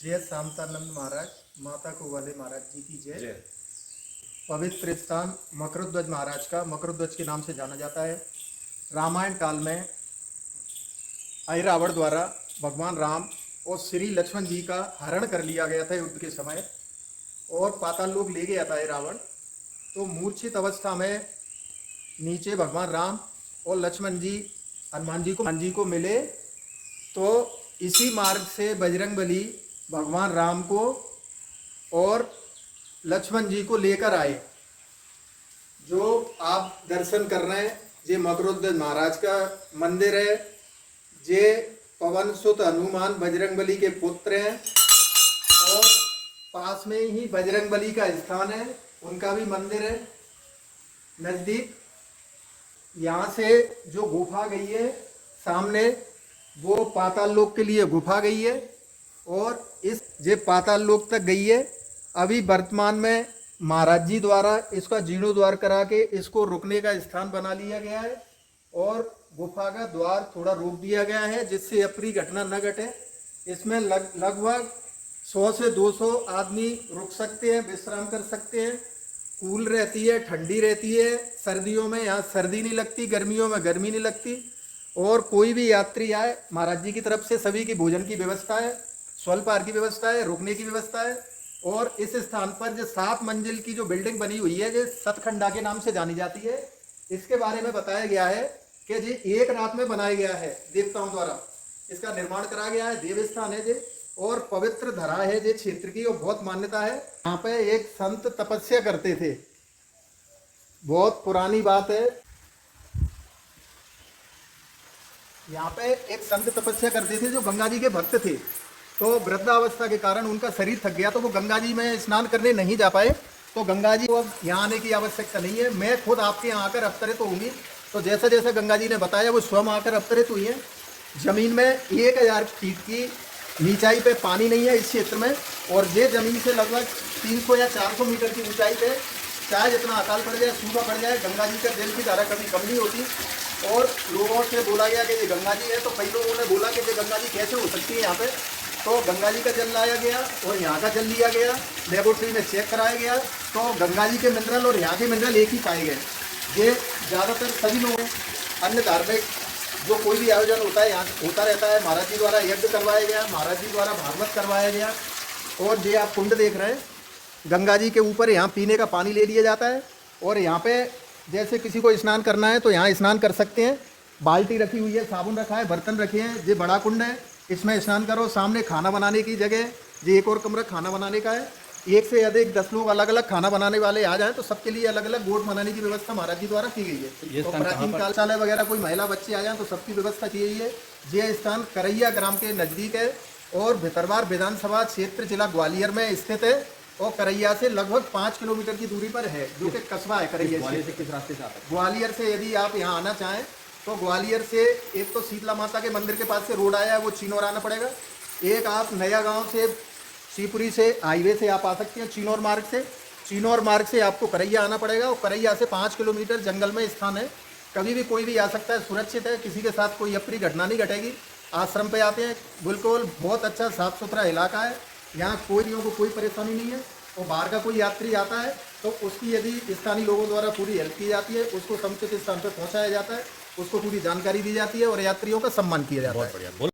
जय शांतानंद महाराज, माता को वाले महाराज जी की जय। पवित्र स्थान मकरध्वज महाराज का मकरध्वज के नाम से जाना जाता है। रामायण काल में अहिरावण द्वारा भगवान राम और श्री लक्ष्मण जी का हरण कर लिया गया था युद्ध के समय, और पाताल लोक ले गया था रावण। तो मूर्छित अवस्था में नीचे भगवान राम और लक्ष्मण जी हनुमान जी को मिले। तो इसी मार्ग से बजरंगबली भगवान राम को और लक्ष्मण जी को लेकर आए। जो आप दर्शन कर रहे हैं ये मकरध्वज महाराज का मंदिर है। ये पवन सुत हनुमान बजरंगबली के पुत्र हैं, और पास में ही बजरंगबली का स्थान है, उनका भी मंदिर है नजदीक। यहाँ से जो गुफा गई है सामने, वो पाताल लोक के लिए गुफा गई है, और इस जे पाताल लोक तक गई है। अभी वर्तमान में महाराज जी द्वारा इसका जीर्णोद्धार करा के इसको रुकने का स्थान बना लिया गया है, और गुफा का द्वार थोड़ा रोक दिया गया है जिससे अप्रिय घटना न घटे। इसमें लगभग 100 से 200 आदमी रुक सकते हैं, विश्राम कर सकते हैं। कूल रहती है, ठंडी रहती है। सर्दियों में यहाँ सर्दी नहीं लगती, गर्मियों में गर्मी नहीं लगती। और कोई भी यात्री आए, महाराज जी की तरफ से सभी की भोजन की व्यवस्था है, स्वल्पहार की व्यवस्था है, रुकने की व्यवस्था है। और इस स्थान पर जो 7 मंजिल की जो बिल्डिंग बनी हुई है, जो सतखंडा के नाम से जानी जाती है, इसके बारे में बताया गया है कि जी एक रात में बनाया गया है, देवताओं द्वारा इसका निर्माण करा गया है। देव स्थान है जे, और पवित्र धरा है जे क्षेत्र की, और बहुत मान्यता है। यहाँ पे एक संत तपस्या करते थे, बहुत पुरानी बात है। यहाँ पे एक संत तपस्या करते थे जो गंगा जी के भक्त थे। तो वृद्धावस्था के कारण उनका शरीर थक गया, तो वो गंगा जी में स्नान करने नहीं जा पाए। तो गंगा जी को अब यहाँ आने की आवश्यकता नहीं है, मैं खुद आपके यहाँ आकर अवतरित होंगी। तो जैसा जैसा गंगा जी ने बताया वो स्वयं आकर अवतरित हुई है। जमीन में 1000 फीट की नीचाई पे पानी नहीं है इस क्षेत्र में, और ये जमीन से लगभग 300 या 400 मीटर की ऊंचाई पे चाहे जितना अकाल पड़ जाए, सूखा पड़ जाए, गंगा जी का जल की धारा कभी कम नहीं होती। और लोगों से बोला गया कि ये गंगा जी है, तो कई लोगों ने बोला कि ये गंगा जी कैसे हो सकती है यहाँ पे। तो गंगा जी का जल लाया गया और यहाँ का जल लिया गया, लेबोरेटरी में चेक कराया गया, तो गंगा जी के मिनरल और यहाँ के मिनरल एक ही पाए गए। ये ज़्यादातर सभी लोग अन्य धार्मिक जो कोई भी आयोजन होता है यहाँ होता रहता है। महाराज जी द्वारा यज्ञ करवाया गया, महाराज जी द्वारा भागवत करवाया गया। और ये आप कुंड देख रहे हैं, गंगा जी के ऊपर यहाँ पीने का पानी ले लिया जाता है। और यहाँ पे जैसे किसी को स्नान करना है तो यहाँ स्नान कर सकते हैं। बाल्टी रखी हुई है, साबुन रखा है, बर्तन रखे हैं। ये बड़ा कुंड है, इसमें स्नान करो। सामने खाना बनाने की जगह, ये एक और कमरा खाना बनाने का है। 1 से अधिक 10 लोग अलग अलग खाना बनाने वाले आ जाएं तो सबके लिए अलग अलग गोट बनाने की व्यवस्था महाराज जी द्वारा की गई है। तो प्राचीन कालशाला वगैरह कोई महिला बच्चे आ जाएं तो सबकी व्यवस्था की गई है। ये स्थान करैया ग्राम के नज़दीक है, और भितरवार विधानसभा क्षेत्र जिला ग्वालियर में स्थित है, और करैया से लगभग 5 किलोमीटर की दूरी पर है, जो कि कस्बा है करैया से। किस रास्ते से आता है? ग्वालियर से यदि आप यहाँ आना चाहें तो ग्वालियर से एक तो शीतला माता के मंदिर के पास से रोड आया है, वो चिनौर आना पड़ेगा। एक आप नया गांव से शिवपुरी से हाईवे से आप आ सकते हैं चिनौर मार्ग से। चिनौर मार्ग से आपको करैया आना पड़ेगा, और करैया से 5 किलोमीटर जंगल में स्थान है। कभी भी कोई भी आ सकता है, सुरक्षित है, किसी के साथ कोई अप्रिय घटना नहीं घटेगी। आश्रम पे आते हैं, बिल्कुल बहुत अच्छा साफ़ सुथरा इलाका है। यहाँ को कोई परेशानी नहीं है। और बाहर का कोई यात्री आता है तो उसकी यदि स्थानीय लोगों द्वारा पूरी हेल्प की जाती है, उसको समुचित स्थान पर पहुँचाया जाता है, उसको पूरी जानकारी दी जाती है, और यात्रियों का सम्मान किया जाता है।